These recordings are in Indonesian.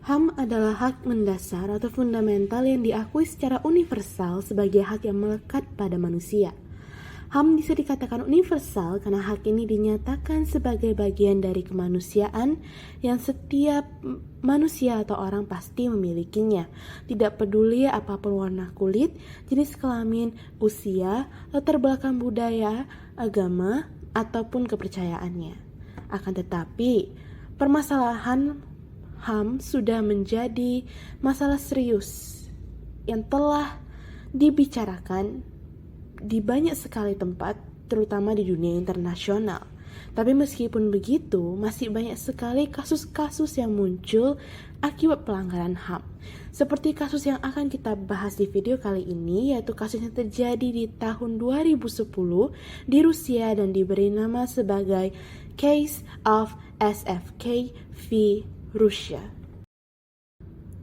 HAM adalah hak mendasar atau fundamental yang diakui secara universal sebagai hak yang melekat pada manusia. HAM bisa dikatakan universal karena hak ini dinyatakan sebagai bagian dari kemanusiaan yang setiap manusia atau orang pasti memilikinya, tidak peduli apapun warna kulit, jenis kelamin, usia, latar belakang budaya, agama, ataupun kepercayaannya. Akan tetapi, permasalahan HAM sudah menjadi masalah serius yang telah dibicarakan di banyak sekali tempat, terutama di dunia internasional. Tapi meskipun begitu, masih banyak sekali kasus-kasus yang muncul akibat pelanggaran HAM. Seperti kasus yang akan kita bahas di video kali ini, yaitu kasus yang terjadi di tahun 2010 di Rusia dan diberi nama sebagai Case of SFK v Rusia.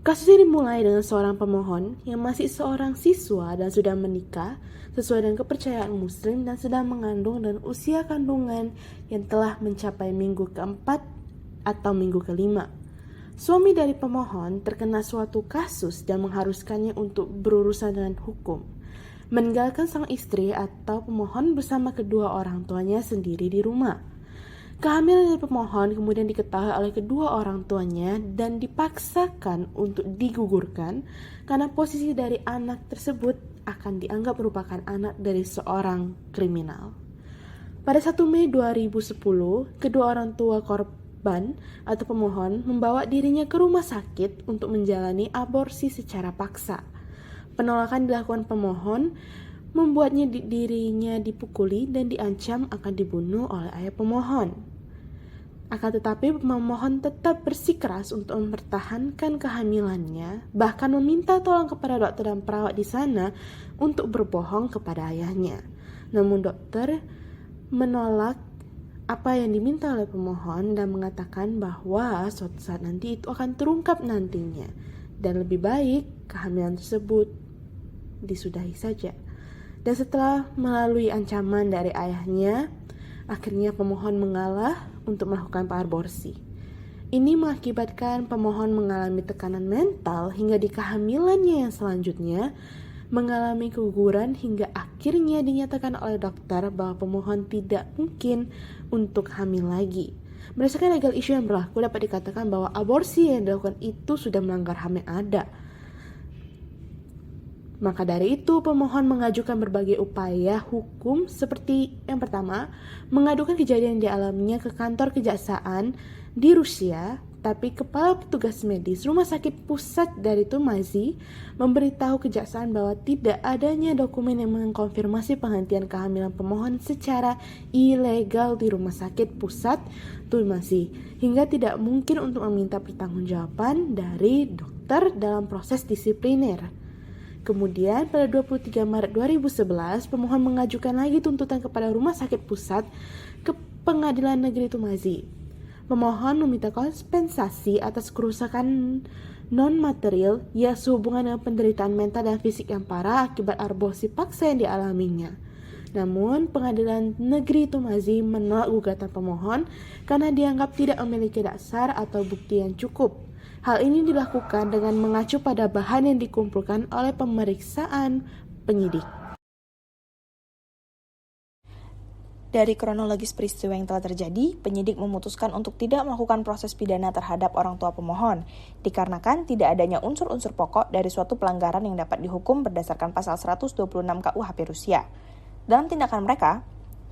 Kasus ini dimulai dengan seorang pemohon yang masih seorang siswa dan sudah menikah sesuai dengan kepercayaan muslim dan sedang mengandung dan usia kandungan yang telah mencapai minggu keempat atau minggu kelima. Suami dari pemohon terkena suatu kasus dan mengharuskannya untuk berurusan dengan hukum, meninggalkan sang istri atau pemohon bersama kedua orang tuanya sendiri di rumah. Kehamilan dari pemohon kemudian diketahui oleh kedua orang tuanya dan dipaksakan untuk digugurkan karena posisi dari anak tersebut akan dianggap merupakan anak dari seorang kriminal. Pada 1 Mei 2010, kedua orang tua korban atau pemohon membawa dirinya ke rumah sakit untuk menjalani aborsi secara paksa. Penolakan dilakukan pemohon membuatnya dirinya dipukuli dan diancam akan dibunuh oleh ayah pemohon. Akan tetapi pemohon tetap bersikeras untuk mempertahankan kehamilannya, bahkan meminta tolong kepada dokter dan perawat di sana untuk berbohong kepada ayahnya. Namun dokter menolak apa yang diminta oleh pemohon dan mengatakan bahwa suatu saat nanti itu akan terungkap nantinya dan lebih baik kehamilan tersebut disudahi saja. Dan setelah melalui ancaman dari ayahnya, akhirnya pemohon mengalah untuk melakukan aborsi. Ini mengakibatkan pemohon mengalami tekanan mental hingga di kehamilannya yang selanjutnya mengalami keguguran hingga akhirnya dinyatakan oleh dokter bahwa pemohon tidak mungkin untuk hamil lagi. Berdasarkan legal issue yang berlaku, dapat dikatakan bahwa aborsi yang dilakukan itu sudah melanggar HAM yang ada. Maka dari itu, pemohon mengajukan berbagai upaya hukum seperti yang pertama, mengadukan kejadian yang dialaminya ke kantor kejaksaan di Rusia, tapi kepala petugas medis rumah sakit pusat dari Tumazi memberitahu kejaksaan bahwa tidak adanya dokumen yang mengkonfirmasi penghentian kehamilan pemohon secara ilegal di rumah sakit pusat Tumazi, hingga tidak mungkin untuk meminta pertanggungjawaban dari dokter dalam proses disipliner. Kemudian pada 23 Maret 2011, pemohon mengajukan lagi tuntutan kepada Rumah Sakit Pusat ke Pengadilan Negeri Tumazi. Pemohon meminta kompensasi atas kerusakan non-material yang sehubungan dengan penderitaan mental dan fisik yang parah akibat aborsi paksa yang dialaminya. Namun, Pengadilan Negeri Tumazi menolak gugatan pemohon karena dianggap tidak memiliki dasar atau bukti yang cukup. Hal ini dilakukan dengan mengacu pada bahan yang dikumpulkan oleh pemeriksaan penyidik. Dari kronologis peristiwa yang telah terjadi, penyidik memutuskan untuk tidak melakukan proses pidana terhadap orang tua pemohon, dikarenakan tidak adanya unsur-unsur pokok dari suatu pelanggaran yang dapat dihukum berdasarkan pasal 126 KUHP Rusia. Dalam tindakan mereka,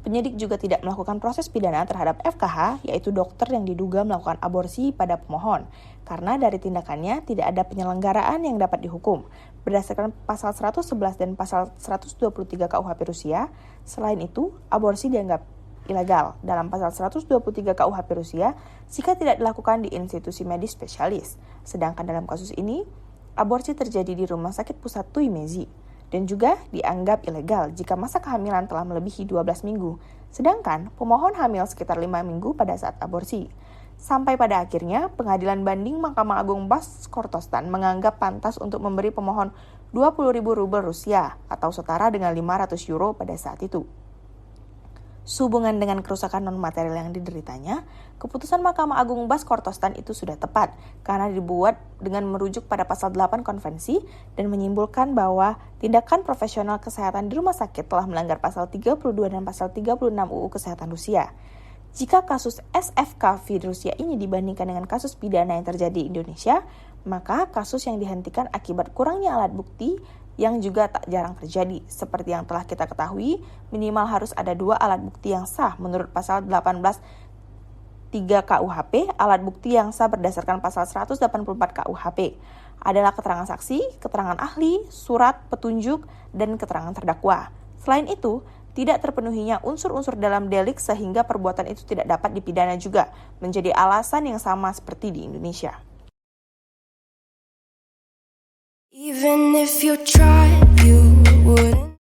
penyidik juga tidak melakukan proses pidana terhadap FKH, yaitu dokter yang diduga melakukan aborsi pada pemohon, karena dari tindakannya tidak ada penyelenggaraan yang dapat dihukum. Berdasarkan pasal 111 dan pasal 123 KUHP Rusia, selain itu, aborsi dianggap ilegal. Dalam pasal 123 KUHP Rusia, jika tidak dilakukan di institusi medis spesialis. Sedangkan dalam kasus ini, aborsi terjadi di Rumah Sakit Pusat Tuimezi. Dan juga dianggap ilegal jika masa kehamilan telah melebihi 12 minggu, sedangkan pemohon hamil sekitar 5 minggu pada saat aborsi. Sampai pada akhirnya, Pengadilan Banding Mahkamah Agung Bashkortostan menganggap pantas untuk memberi pemohon 20.000 rubel Rusia atau setara dengan 500 euro pada saat itu. sehubungan dengan kerusakan non-material yang dideritanya, keputusan Mahkamah Agung Bas Kortostan itu sudah tepat karena dibuat dengan merujuk pada pasal 8 konvensi dan menyimpulkan bahwa tindakan profesional kesehatan di rumah sakit telah melanggar pasal 32 dan pasal 36 UU Kesehatan Rusia. Jika kasus SFK di Rusia ini dibandingkan dengan kasus pidana yang terjadi di Indonesia, maka kasus yang dihentikan akibat kurangnya alat bukti yang juga tak jarang terjadi. Seperti yang telah kita ketahui, minimal harus ada 2 alat bukti yang sah menurut pasal 18 3 KUHP, alat bukti yang sah berdasarkan pasal 184 KUHP adalah keterangan saksi, keterangan ahli, surat petunjuk, dan keterangan terdakwa. Selain itu, tidak terpenuhinya unsur-unsur dalam delik sehingga perbuatan itu tidak dapat dipidana juga, menjadi alasan yang sama seperti di Indonesia. Even if you try